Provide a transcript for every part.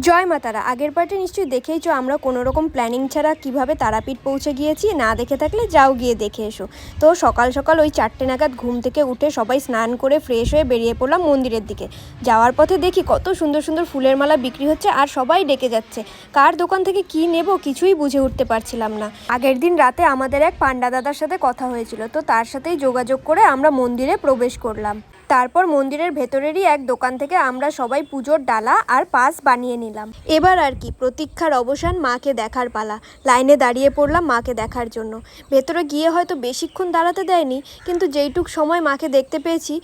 জয় মা তারা। আগের পার্টে নিশ্চয়ই দেখেইছো আমরা কোনো রকম প্ল্যানিং ছাড়া কিভাবে তারাপীঠ পৌঁছে গিয়েছি। না দেখে থাকলে যাও গিয়ে দেখে এসো। তো সকাল সকাল ওই 4টে নাগাদ ঘুম থেকে উঠে সবাই স্নান করে ফ্রেশ হয়ে বেরিয়ে পড়লাম মন্দিরের দিকে। যাওয়ার পথে দেখি কত সুন্দর সুন্দর ফুলের মালা বিক্রি হচ্ছে আর সবাই ডেকে যাচ্ছে। কার দোকান থেকে কি নেব কিছুই বুঝে উঠতে পারছিলাম না। আগের দিন রাতে আমাদের এক পান্ডা দাদার সাথে কথা হয়েছিল, তো তার সাথেই যোগাযোগ করে আমরা মন্দিরে প্রবেশ করলাম। তারপর মন্দিরের ভেতরেরই এক দোকান থেকে আমরা সবাই পুজোর ডালা আর পাস বানিয়ে নিলাম। এবার আর কি, প্রতীক্ষার অবসান, মাকে দেখার পালা। লাইনে দাঁড়িয়ে পড়লাম মাকে দেখার জন্য। ভেতরে গিয়ে হয়তো বেশিক্ষণ দাঁড়াতে দেয়নি, কিন্তু যেইটুক সময় মাকে দেখতে পেয়েছি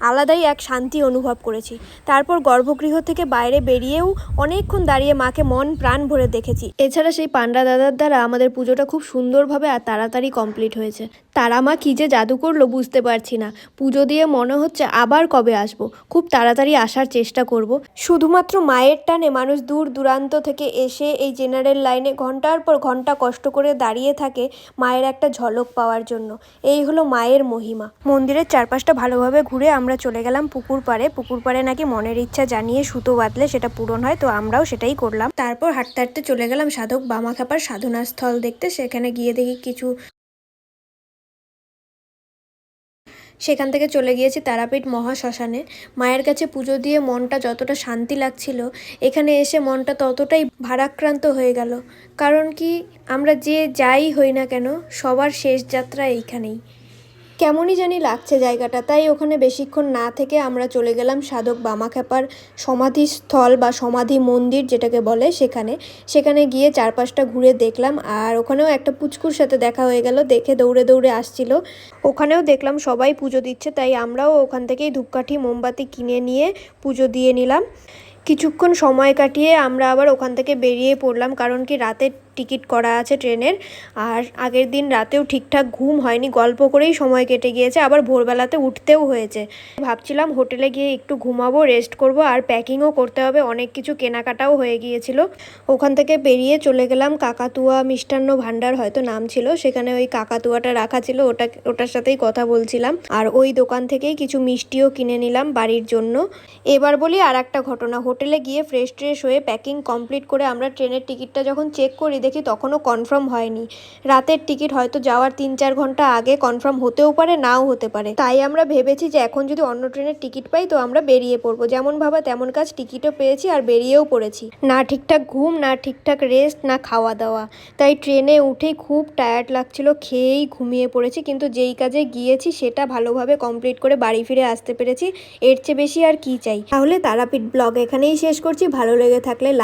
আলাদাই এক শান্তি অনুভব করেছি। তারপর গর্ভগৃহ থেকে বাইরে বেরিয়েও অনেকক্ষণ দাঁড়িয়ে মাকে মন প্রাণ ভরে দেখেছি। এছাড়া সেই পান্ডা দাদার দ্বারা আমাদের পুজোটা খুব সুন্দরভাবে আর তাড়াতাড়ি কমপ্লিট হয়েছে। তারা মা কী যে জাদু করলো বুঝতে পারছি না। পুজো দিয়ে মনে হচ্ছে আবার কবে আসবো, খুব তাড়াতাড়ি আসার চেষ্টা করব। শুধুমাত্র মায়ের টানে মানুষ দূর দূরান্ত থেকে এসে এই জেনারেল লাইনে ঘন্টার পর ঘন্টা কষ্ট করে দাঁড়িয়ে থাকে মায়ের একটা ঝলক পাওয়ার জন্য। এই হলো মায়ের মহিমা। মন্দিরের চারপাশটা ভালোভাবে ঘুরে আমরা চলে গেলাম পুকুর পাড়ে। পুকুর পাড়ে নাকি মনের ইচ্ছা জানিয়ে সুতো বাঁধলে সেটা পূরণ হয়, তো আমরাও সেটাই করলাম। তারপর হাঁটতে হাঁটতে চলে গেলাম সাধক বামাখ্যাপার সাধনা স্থল দেখতে। সেখানে গিয়ে দেখি সেখান থেকে চলে গিয়েছি তারাপীঠ মহাশ্মশানে। মায়ের কাছে পুজো দিয়ে মনটা যতটা শান্তি লাগছিল, এখানে এসে মনটা ততটাই ভারাক্রান্ত হয়ে গেল। কারণ কি, আমরা যে যাই হই না কেন সবার শেষ যাত্রা এইখানেই। কেমনই জানি লাগছে জায়গাটা, তাই ওখানে বেশিক্ষণ না থেকে আমরা চলে গেলাম সাধক বামাখ্যাপার সমাধিস্থল বা সমাধি মন্দির যেটাকে বলে সেখানে গিয়ে চারপাশটা ঘুরে দেখলাম। আর ওখানেও একটা পুচকুর সাথে দেখা হয়ে গেল, দেখে দৌড়ে দৌড়ে আসছিল। ওখানেও দেখলাম সবাই পুজো দিচ্ছে, তাই আমরাও ওখান থেকেই ধূপকাঠি মোমবাতি কিনে নিয়ে পুজো দিয়ে নিলাম। কিছুক্ষণ সময় কাটিয়ে আমরা আবার ওখান থেকে বেরিয়ে পড়লাম, কারণ কি রাতের টিকিট করা আছে ট্রেনের। আর আগের দিন রাতেও ঠিকঠাক ঘুম হয়নি, গল্প করেই সময় কেটে গিয়েছে, আবার ভোরবেলাতে উঠতেও হয়েছে। ভাবছিলাম হোটেলে গিয়ে একটু ঘুমাবো, রেস্ট করব, আর প্যাকিংও করতে হবে, অনেক কিছু কেনাকাটাও হয়ে গিয়েছিল। ওখান থেকে বেরিয়ে চলে গেলাম কাকাতুয়া মিষ্টান্ন ভাণ্ডার, হয়তো নাম ছিল, সেখানে ওই কাকাতুয়াটা রাখা ছিল, ওটার সাথেই কথা বলছিলাম। আর ওই দোকান থেকেই কিছু মিষ্টিও কিনে নিলাম বাড়ির জন্য। এবার বলি আর একটা ঘটনা। হোটেলে গিয়ে ফ্রেশ হয়ে প্যাকিং কমপ্লিট করে আমরা ট্রেনের টিকিটটা যখন চেক করি দেখি তখনও কনফার্ম হয়নি। রাতের টিকিট, হয়তো যাওয়ার 3-4 ঘন্টা আগে কনফার্ম হতেও পারে, নাও হতে পারে। তাই আমরা ভেবেছি যে এখন যদি অন্য ট্রেনের টিকিট পাই তো আমরা বেরিয়ে পড়বো। যেমন ভাবা তেমন কাজ, টিকিটও পেয়েছি আর বেরিয়েও পড়েছি। না ঠিকঠাক ঘুম, না ঠিকঠাক রেস্ট, না খাওয়া দাওয়া। তাই ট্রেনে উঠেই খুব টায়ার্ড লাগছিল, খেয়েই ঘুমিয়ে পড়েছি। কিন্তু যেই কাজে গিয়েছি সেটা ভালোভাবে কমপ্লিট করে বাড়ি ফিরে আসতে পেরেছি, এর চেয়ে বেশি আর কি চাই। তাহলে তারাপীঠ ব্লগ এখানেই শেষ করছি। ভালো লেগে থাকলে